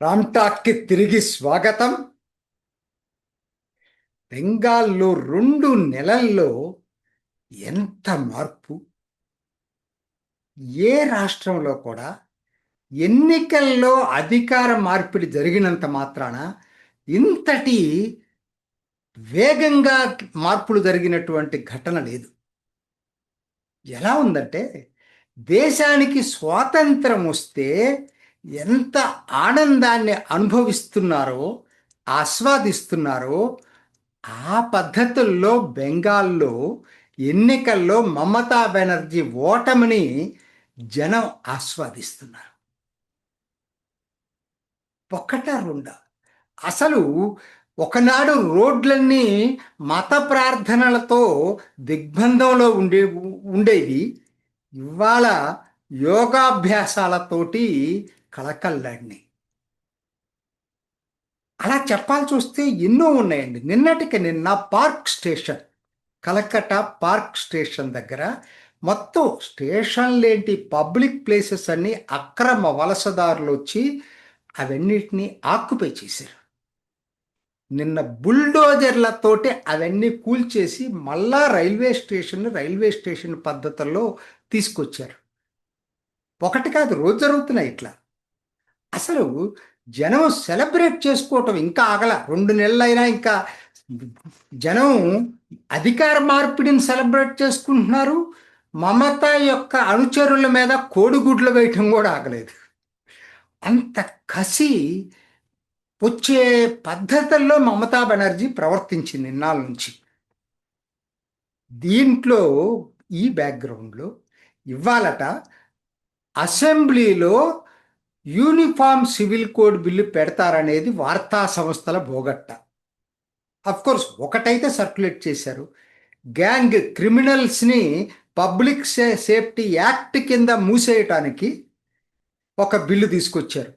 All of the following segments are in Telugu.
రామ్టాక్కి తిరిగి స్వాగతం. బెంగాల్లో 2 నెలల్లో ఎంత మార్పు! ఏ రాష్ట్రంలో కూడా ఎన్నికల్లో అధికార మార్పిడి జరిగినంత మాత్రాన ఇంతటి వేగంగా మార్పులు జరిగినటువంటి ఘటన లేదు. ఎలా ఉందంటే, దేశానికి స్వాతంత్రం వస్తే ఎంత ఆనందాన్ని అనుభవిస్తున్నారో, ఆస్వాదిస్తున్నారో, ఆ పద్ధతుల్లో బెంగాల్లో ఎన్నికల్లో మమతా బెనర్జీ ఓటమిని జనం ఆస్వాదిస్తున్నారు. ఒక్కటా రెండా? అసలు ఒకనాడు రోడ్లన్నీ మత ప్రార్థనలతో దిగ్బంధంలో ఉండేవి. ఇవాళ యోగాభ్యాసాలతోటి కళకళలాడినాయి. అలా చెప్పాల్సి వస్తే ఎన్నో ఉన్నాయండి. నిన్నటికి నిన్న park station, Calcutta park station దగ్గర మొత్తం స్టేషన్లేంటి, పబ్లిక్ ప్లేసెస్ అన్నీ అక్రమ వలసదారులు వచ్చి అవన్నిటినీ ఆక్యుపై చేశారు. నిన్న బుల్డోజర్లతోటి అవన్నీ కూల్చేసి మళ్ళా రైల్వే స్టేషన్ పద్ధతుల్లో తీసుకొచ్చారు. ఒకటి కాదు, రోజు జరుగుతున్నాయి ఇట్లా. అసలు జనం సెలబ్రేట్ చేసుకోవటం ఇంకా ఆగల. 2 నెలలైనా ఇంకా జనం అధికార మార్పిడిని సెలబ్రేట్ చేసుకుంటున్నారు. మమత యొక్క అనుచరుల మీద కోడిగుడ్లు వేయటం కూడా ఆగలేదు. అంత కసి వచ్చే పద్ధతుల్లో మమతా బెనర్జీ ప్రవర్తించింది ఇన్నాళ్ళ నుంచి. దీంట్లో ఈ బ్యాక్గ్రౌండ్లో ఇవాళట అసెంబ్లీలో యూనిఫామ్ సివిల్ కోడ్ బిల్లు పెడతారనేది వార్తా సంస్థల బోగట్ట. కోర్స్ ఒకటైతే సర్క్యులేట్ చేశారు. గ్యాంగ్ క్రిమినల్స్ని పబ్లిక్ సేఫ్టీ యాక్ట్ కింద మూసేయటానికి ఒక బిల్లు తీసుకొచ్చారు.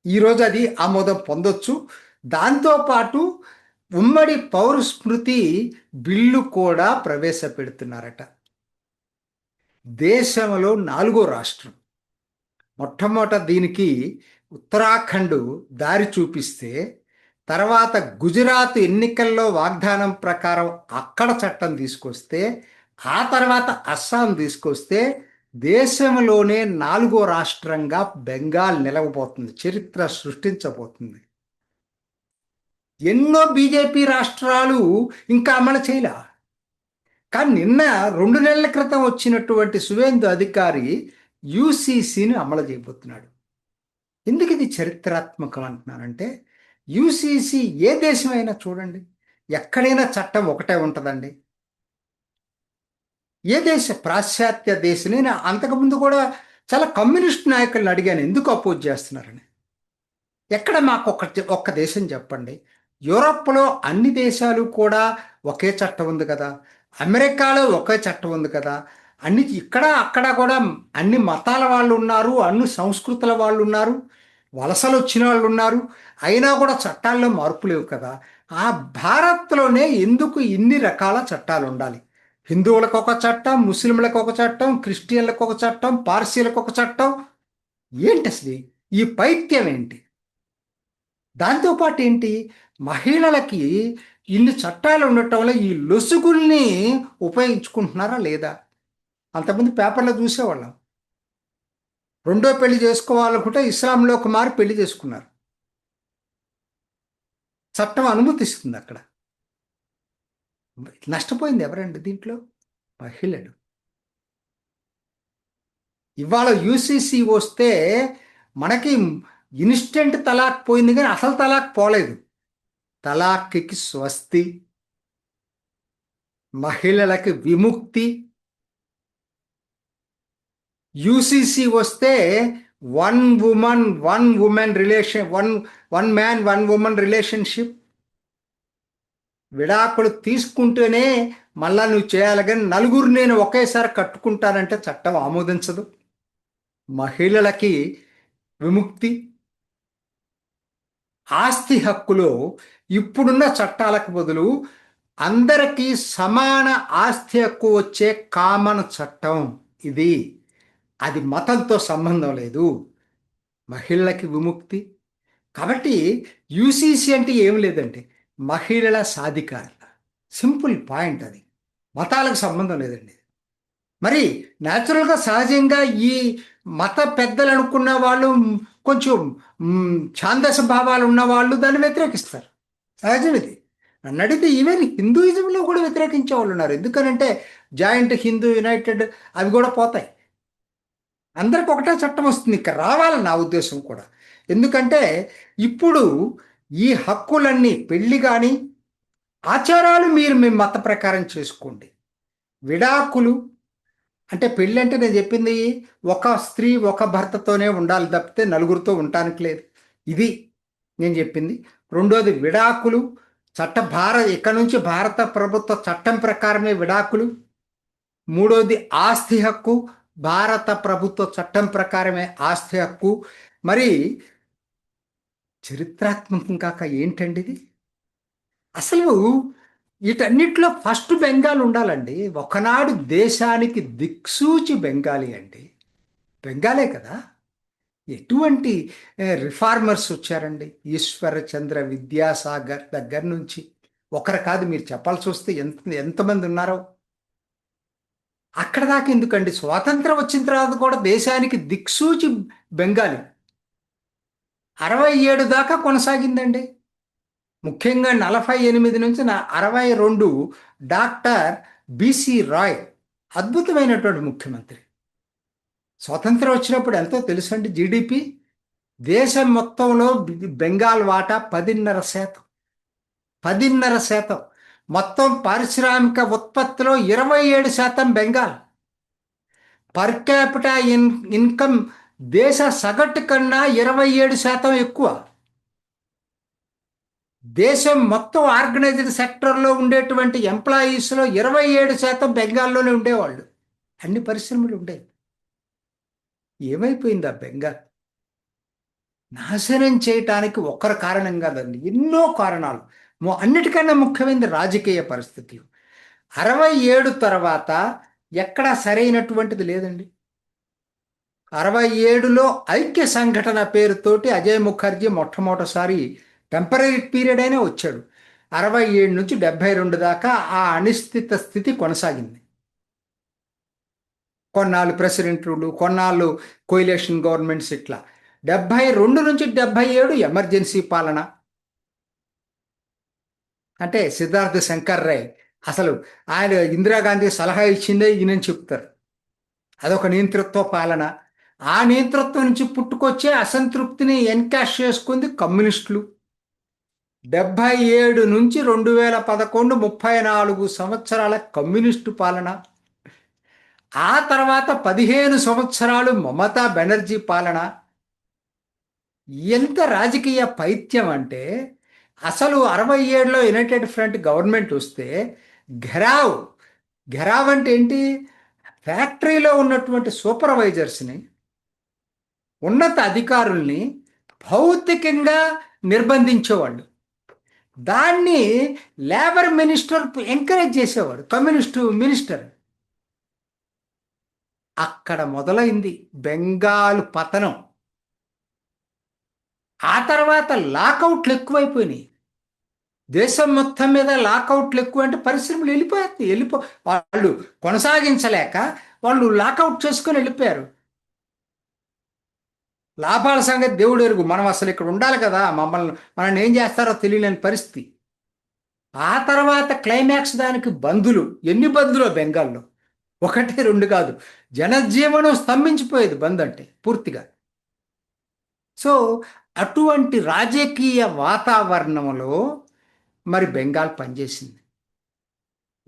ఈరోజు అది ఆమోదం పొందొచ్చు. దాంతోపాటు ఉమ్మడి పౌర స్మృతి బిల్లు కూడా ప్రవేశపెడుతున్నారట. దేశంలో 4వ రాష్ట్రం. మొట్టమొదట దీనికి ఉత్తరాఖండ్ దారి చూపిస్తే, తర్వాత గుజరాత్ ఎన్నికల్లో వాగ్దానం ప్రకారం అక్కడ చట్టం తీసుకొస్తే, ఆ తర్వాత అస్సాం తీసుకొస్తే దేశంలోనే 4వ రాష్ట్రంగా బెంగాల్ నిలవబోతుంది, చరిత్ర సృష్టించబోతుంది. ఎన్నో బీజేపీ రాష్ట్రాలు ఇంకా అమలు చేయలే. కానీ నిన్న 2 నెలల క్రితం వచ్చినటువంటి సువేందు అధికారి యూసీసీని అమలు చేయబోతున్నాడు. ఎందుకు ఇది చరిత్రాత్మకం అంటున్నానంటే, యూసీసీ ఏ దేశమైనా చూడండి, ఎక్కడైనా చట్టం ఒకటే ఉంటుందండి. ఏ దేశ, పాశ్చాత్య దేశం. నేను అంతకుముందు కూడా చాలా కమ్యూనిస్ట్ నాయకులను అడిగాను, ఎందుకు అపోజ్ చేస్తున్నారని. ఎక్కడ మాకు ఒక్క దేశం చెప్పండి. యూరోప్లో అన్ని దేశాలు కూడా ఒకే చట్టం ఉంది కదా, అమెరికాలో ఒకే చట్టం ఉంది కదా, ఇక్కడ అక్కడ కూడా అన్ని మతాల వాళ్ళు ఉన్నారు, అన్ని సంస్కృతుల వాళ్ళు ఉన్నారు, వలసలు వచ్చిన వాళ్ళు ఉన్నారు, అయినా కూడా చట్టాల్లో మార్పు లేవు కదా. ఆ భారత్లోనే ఎందుకు ఇన్ని రకాల చట్టాలు ఉండాలి? హిందువులకు ఒక చట్టం, ముస్లింలకు ఒక చట్టం, క్రిస్టియన్లకు ఒక చట్టం, పార్సీలకు ఒక చట్టం. ఏంటి అసలు ఈ పైత్యం ఏంటి? దాంతోపాటు ఏంటి, మహిళలకి ఇన్ని చట్టాలు ఉండటం వల్ల ఈ లొసుగుల్ని ఉపయోగించుకుంటున్నారా లేదా? అంతకుముందు పేపర్లో చూసేవాళ్ళం, రెండో పెళ్లి చేసుకోవాలనుకుంటే ఇస్లాంలోకి మారి పెళ్లి చేసుకున్నారు. చట్టం అనుమతిస్తుంది అక్కడ. నష్టపోయింది ఎవరండి దీంట్లో? మహిళలు. ఇవాళ యూసీసీ వస్తే మనకి ఇన్స్టెంట్ తలాక్ పోయింది, కానీ అసలు తలాక్ పోలేదు. తలాక్కి స్వస్తి, మహిళలకి విముక్తి. యూసీసీ వస్తే one women relation, one man 1 women relationship. విడాకులు తీసుకుంటేనే మళ్ళా నువ్వు చేయాలి, కానీ నలుగురు నేను ఒకేసారి కట్టుకుంటానంటే చట్టం ఆమోదించదు. మహిళలకి విముక్తి. ఆస్తి హక్కులో ఇప్పుడున్న చట్టాలకు బదులు అందరికీ సమాన ఆస్తి హక్కు వచ్చే కామన్ చట్టం ఇది. అది మతంతో సంబంధం లేదు. మహిళలకి విముక్తి. కాబట్టి యూసీసీ అంటే ఏం లేదండి, మహిళల సాధికారత. సింపుల్ పాయింట్ అది. మతాలకు సంబంధం లేదండి. మరి న్యాచురల్గా సహజంగా ఈ మత పెద్దలు అనుకున్న వాళ్ళు కొంచెం ఛాందస భావాలు ఉన్న వాళ్ళు దాన్ని వ్యతిరేకిస్తారు. సహజం ఇది. నన్ను అడిగితే ఈవెన్ హిందూయిజంలో కూడా వ్యతిరేకించే వాళ్ళు ఉన్నారు. ఎందుకనంటే జాయింట్ హిందూ యునైటెడ్ అవి కూడా పోతాయి. అందరికి ఒకటే చట్టం వస్తుంది, ఇక్కడ రావాలని నా ఉద్దేశం కూడా. ఎందుకంటే ఇప్పుడు ఈ హక్కులన్నీ పెళ్లి కానీ ఆచారాలు మీరు మీ మత ప్రకారం చేసుకోండి. విడాకులు అంటే పెళ్ళి అంటే నేను చెప్పింది ఒక స్త్రీ ఒక భర్తతోనే ఉండాలి తప్పితే నలుగురితో ఉండటానికి లేదు. ఇది నేను చెప్పింది. రెండోది విడాకులు ఇక్కడ నుంచి భారత ప్రభుత్వ చట్టం ప్రకారమే విడాకులు. మూడోది ఆస్తి హక్కు, భారత ప్రభుత్వ చట్టం ప్రకారమే ఆస్తి హక్కు. మరి చరిత్రాత్మకం కాక ఏంటండి ఇది? అసలు వీటన్నిటిలో ఫస్ట్ బెంగాల్ ఉండాలండి. ఒకనాడు దేశానికి దిక్సూచి బెంగాలీ అండి. బెంగాలే కదా. ఎటువంటి రిఫార్మర్స్ వచ్చారండి. ఈశ్వరచంద్ర విద్యాసాగర్ దగ్గర నుంచి ఒకరు కాదు, మీరు చెప్పాల్సి వస్తే ఎంతమంది ఉన్నారో. అక్కడ దాకా ఎందుకండి, స్వాతంత్రం వచ్చిన తర్వాత కూడా దేశానికి దిక్సూచి బెంగాలీ 67 దాకా కొనసాగిందండి. ముఖ్యంగా 48 నుంచి 62 డాక్టర్ బిసి రాయ్ అద్భుతమైనటువంటి ముఖ్యమంత్రి. స్వతంత్రం వచ్చినప్పుడు ఎంతో తెలుసండి జీడిపి. దేశం మొత్తంలో బెంగాల్ వాటా 10.5%. 10.5%. మొత్తం పారిశ్రామిక ఉత్పత్తిలో 27% బెంగాల్. పర్ క్యాపిటా ఇన్కమ్ దేశ సగటు కన్నా 27% ఎక్కువ. దేశం మొత్తం ఆర్గనైజ్డ్ సెక్టర్లో ఉండేటువంటి ఎంప్లాయీస్లో 27% బెంగాల్లోనే ఉండేవాళ్ళు. అన్ని పరిశ్రమలు ఉండేవి. ఏమైపోయింది ఆ బెంగాల్? నాశనం చేయటానికి ఒక్కరు కారణం కాదండి, ఎన్నో కారణాలు. అన్నిటికన్నా ముఖ్యమైనది రాజకీయ పరిస్థితులు. 67 తర్వాత ఎక్కడా సరైనటువంటిది లేదండి. 67లో ఐక్య సంఘటన పేరుతోటి అజయ్ ముఖర్జీ మొట్టమొదటిసారి టెంపరీ పీరియడ్ అయినా వచ్చాడు. 67 నుంచి 72 దాకా ఆ అనిశ్చిత స్థితి కొనసాగింది. కొన్నాళ్ళు ప్రెసిడెంట్లు, కొన్నాళ్ళు కోయిలేషన్ గవర్నమెంట్స్, ఇట్లా 72 నుంచి 77 ఎమర్జెన్సీ పాలన. అంటే సిద్ధార్థ శంకర్ రాయ్ అసలు ఆయన ఇందిరాగాంధీ సలహా ఇచ్చిందే ఈయనని చెప్తారు. అదొక నియంతృత్వ పాలన. ఆ నియంతృత్వం నుంచి పుట్టుకొచ్చే అసంతృప్తిని ఎన్కాష్ చేసుకుంది కమ్యూనిస్టులు. 77 నుంచి 2011 34 సంవత్సరాల కమ్యూనిస్టు పాలన. ఆ తర్వాత 15 సంవత్సరాలు మమతా బెనర్జీ పాలన. ఎంత రాజకీయ పైత్యం అంటే, అసలు 67లో యునైటెడ్ ఫ్రంట్ గవర్నమెంట్ వస్తే ఘెరావ్. ఘెరావ్ అంటే ఏంటి? ఫ్యాక్టరీలో ఉన్నటువంటి సూపర్వైజర్స్ని, ఉన్నత అధికారుల్ని భౌతికంగా నిర్బంధించేవాళ్ళు. దాన్ని లేబర్ మినిస్టర్ ఎంకరేజ్ చేసేవాడు, కమ్యూనిస్టు మినిస్టర్. అక్కడ మొదలైంది బెంగాల్ పతనం. ఆ తర్వాత లాకౌట్లు ఎక్కువైపోయినాయి. దేశం మొత్తం మీద లాకౌట్లు ఎక్కువ అంటే పరిశ్రమలు వాళ్ళు కొనసాగించలేక వాళ్ళు లాకౌట్ చేసుకొని వెళ్ళిపోయారు. లాభాల సంగతి దేవుడు ఎరుగు. మనం అసలు ఇక్కడ ఉండాలి కదా, మనల్ని ఏం చేస్తారో తెలియలేని పరిస్థితి. ఆ తర్వాత క్లైమాక్స్ దానికి బంధులు. ఎన్ని బంధులో బెంగాల్లో? 1, 2 కాదు. జనజీవనం స్తంభించిపోయేది బంద్ అంటే పూర్తిగా. సో అటువంటి రాజకీయ వాతావరణంలో మరి బెంగాల్ పనిచేసింది.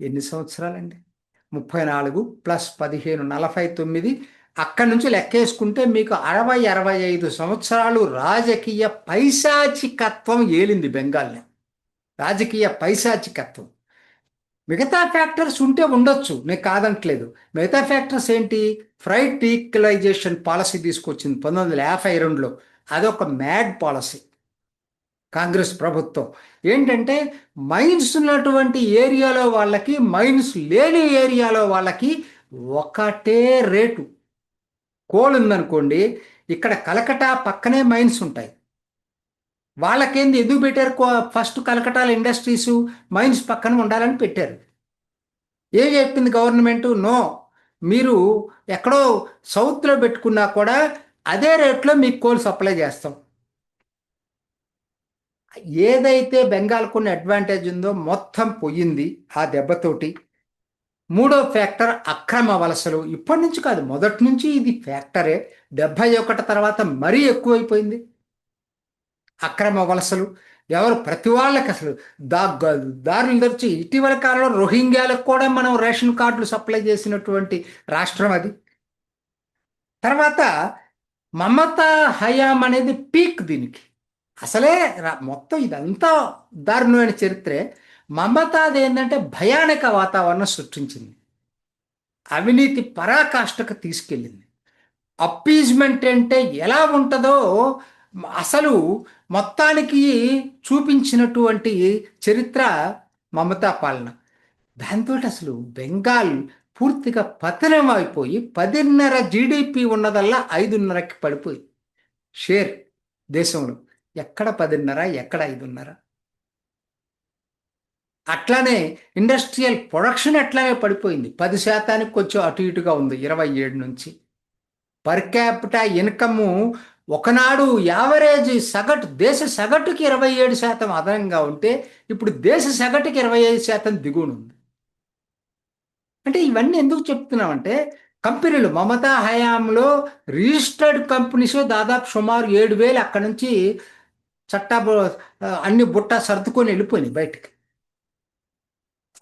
ఎన్ని సంవత్సరాలండి? 34 + 15 49. అక్కడి నుంచి లెక్కేసుకుంటే మీకు 60-65 సంవత్సరాలు రాజకీయ పైశాచికత్వం ఏలింది బెంగాల్ని. రాజకీయ పైశాచికత్వం. మిగతా ఫ్యాక్టర్స్ ఉంటే ఉండొచ్చు, నేను కాదంటలేదు. మిగతా ఫ్యాక్టర్స్ ఏంటి? ఫ్రైట్ ఈక్వలైజేషన్ పాలసీ తీసుకొచ్చింది 1952లో. అదొక మ్యాడ్ పాలసీ. కాంగ్రెస్ ప్రభుత్వం ఏంటంటే, మైన్స్ ఉన్నటువంటి ఏరియాలో వాళ్ళకి, మైన్స్ లేని ఏరియాలో వాళ్ళకి ఒకటే రేటు. కోల్ ఉందనుకోండి, ఇక్కడ కలకటా పక్కనే మైన్స్ ఉంటాయి. వాళ్ళకేంది ఎందుకు పెట్టారు? ఫస్ట్ కలకటాల ఇండస్ట్రీసు మైన్స్ పక్కన ఉండాలని పెట్టారు. ఏం చెప్పింది గవర్నమెంట్? నో, మీరు ఎక్కడో సౌత్లో పెట్టుకున్నా కూడా అదే రేట్లో మీకు కోల్ సప్లై చేస్తాం. ఏదైతే బెంగాల్కున్న అడ్వాంటేజ్ ఉందో మొత్తం పోయింది ఆ దెబ్బతోటి. మూడో ఫ్యాక్టర్ అక్రమ వలసలు. ఇప్పటి నుంచి కాదు, మొదటి నుంచి ఇది ఫ్యాక్టరే. 71 తర్వాత మరీ ఎక్కువైపోయింది అక్రమ వలసలు. ఎవరు ప్రతి వాళ్ళకి అసలు దా దారులు తెరిచి ఇటీవల కాలంలో రోహింగ్యాలకు కూడా మనం రేషన్ కార్డులు సప్లై చేసినటువంటి రాష్ట్రం అది. తర్వాత మమతా హయాం అనేది పీక్ దీనికి. అసలే మొత్తం ఇదంతా దారుణమైన చరిత్రే. మమతాది ఏంటంటే భయానక వాతావరణం సృష్టించింది, అవినీతి పరాకాష్ఠకు తీసుకెళ్ళింది. అప్పీజ్మెంట్ అంటే ఎలా ఉంటుందో అసలు మొత్తానికి చూపించినటువంటి చరిత్ర మమతా పాలన. దాంతో అసలు బెంగాల్ పూర్తిగా పతనం అయిపోయి 10.5 జీడిపి ఉన్నదల్లా 5.5కి పడిపోయింది షేర్ దేశంలో. ఎక్కడ 10.5, ఎక్కడ 5.5. అట్లానే ఇండస్ట్రియల్ ప్రొడక్షన్ అట్లానే పడిపోయింది, 10% కొంచెం అటు ఇటుగా ఉంది 27 నుంచి. పర్ క్యాపిటా ఇన్కమ్ ఒకనాడు యావరేజ్ సగటు దేశ సగటుకి 27% అదనంగా ఉంటే ఇప్పుడు దేశ సగటుకి 25% దిగువన ఉంది. అంటే ఇవన్నీ ఎందుకు చెప్తున్నామంటే కంపెనీలు మమతా హయాంలో రిజిస్టర్డ్ కంపెనీస్ దాదాపు సుమారు 7,000 అక్కడి నుంచి చట్టా అన్ని బుట్ట సర్దుకొని వెళ్ళిపోయినాయి బయటికి.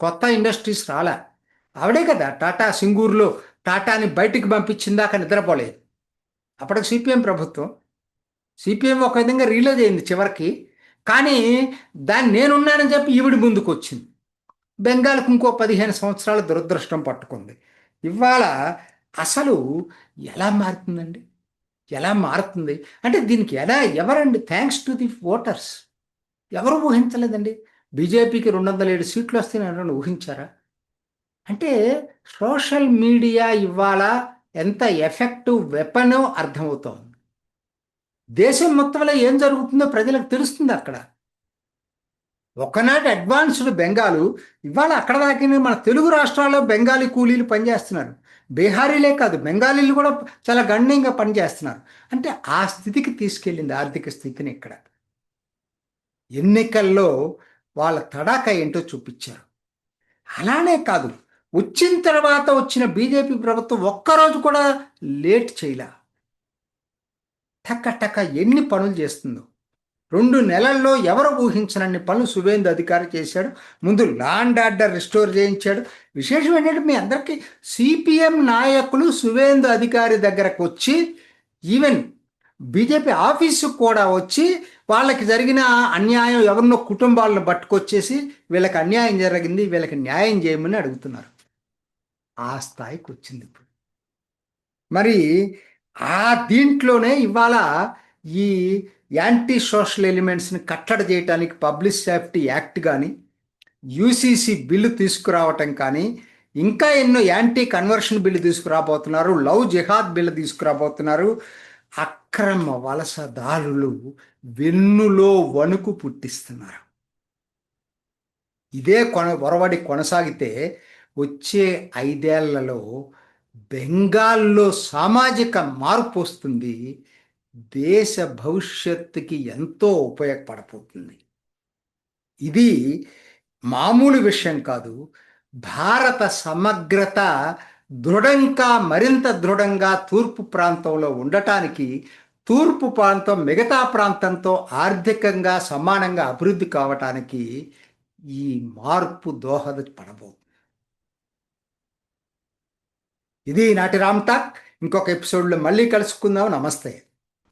కొత్త ఇండస్ట్రీస్ రాలే. ఆవిడే కదా టాటా సింగూరులో టాటాని బయటికి పంపించిందాక నిద్రపోలేదు. అప్పటికి సిపిఎం ప్రభుత్వం. సిపిఎం ఒక విధంగా రియలైజ్ అయింది చివరికి. కానీ దాన్ని నేనున్నానని చెప్పి ఈవిడి ముందుకు వచ్చింది. బెంగాల్కి ఇంకో 15 సంవత్సరాల దురదృష్టం పట్టుకుంది. ఇవాళ అసలు ఎలా మారుతుందండి? ఎలా మారుతుంది అంటే దీనికి ఎవరండి? Thanks to the voters. ఎవరు ఊహించలేదండి బీజేపీకి 207 సీట్లు వస్తాయని ఊహించారా? అంటే సోషల్ మీడియా ఇవాళ ఎంత ఎఫెక్టివ్ వెపనో అర్థమవుతోంది. దేశం మొత్తంలో ఏం జరుగుతుందో ప్రజలకు తెలుస్తుంది అక్కడ. ఒకనాటి అడ్వాన్స్డ్ బెంగాలు ఇవాళ అక్కడ దాకా మన తెలుగు రాష్ట్రాల్లో బెంగాలీ కూలీలు పనిచేస్తున్నారు. బీహారీలే కాదు, బెంగాలీలు కూడా చాలా గణనీయంగా పనిచేస్తున్నారు. అంటే ఆ స్థితికి తీసుకెళ్ళింది ఆర్థిక స్థితిని ఇక్కడ. ఎన్నికల్లో వాళ్ళ తడాక ఏంటో చూపించారు. అలానే కాదు, వచ్చిన తర్వాత వచ్చిన బీజేపీ ప్రభుత్వం ఒక్కరోజు కూడా లేట్ చేయలే. టక్క టక్క ఎన్ని పనులు చేస్తుందో. 2 నెలల్లో ఎవరు ఊహించనన్ని పనులు సువేందు అధికారి చేశాడు. ముందు లా అండ్ ఆర్డర్ రిస్టోర్ చేయించాడు. విశేషం ఏంటంటే మీ అందరికీ సిపిఎం నాయకులు సువేందు అధికారి దగ్గరకు వచ్చి ఈవెన్ బీజేపీ ఆఫీసుకు కూడా వచ్చి వాళ్ళకి జరిగిన అన్యాయం ఎవరినో కుటుంబాలను పట్టుకొచ్చేసి వీళ్ళకి అన్యాయం జరిగింది, వీళ్ళకి న్యాయం చేయమని అడుగుతున్నారు. ఆ స్థాయికి వచ్చింది ఇప్పుడు. మరి ఆ దీంట్లోనే ఇవాళ ఈ యాంటీ సోషల్ ఎలిమెంట్స్ని కట్టడి చేయడానికి పబ్లిక్ సేఫ్టీ యాక్ట్ కానీ, యూసీసీ బిల్లు తీసుకురావటం కానీ, ఇంకా ఎన్నో యాంటీ కన్వర్షన్ బిల్లు తీసుకురాబోతున్నారు, లవ్ జిహాద్ బిల్లు తీసుకురాబోతున్నారు. అక్రమ వలసదారులు వెన్నులో వణుకు పుట్టిస్తున్నారు. ఇదే ఒరవడి కొనసాగితే వచ్చే 5 ఏళ్లలో బెంగాల్లో సామాజిక మార్పు వస్తుంది. దేశ భవిష్యత్తుకి ఎంతో ఉపయోగపడబోతుంది. ఇది మామూలు విషయం కాదు. భారత సమగ్రత దృఢంగా, మరింత దృఢంగా తూర్పు ప్రాంతంలో ఉండటానికి, తూర్పు ప్రాంతం మిగతా ప్రాంతంతో ఆర్థికంగా సమానంగా అభివృద్ధి కావటానికి ఈ మార్పు దోహదపడబోతుంది. ఇది నాటి రామ్ టాక్. ఇంకొక ఎపిసోడ్లో మళ్ళీ కలుసుకుందాం. నమస్తే.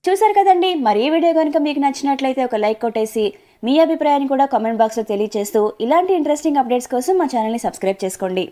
చూసారు కదండి, మరి ఈ వీడియో కనుక మీకు నచ్చినట్లయితే ఒక లైక్ కొట్టేసి మీ అభిప్రాయాన్ని కూడా కామెంట్ బాక్స్లో తెలియజేస్తూ ఇలాంటి ఇంట్రెస్టింగ్ అప్డేట్స్ కోసం మా ఛానల్ని సబ్స్క్రైబ్ చేసుకోండి.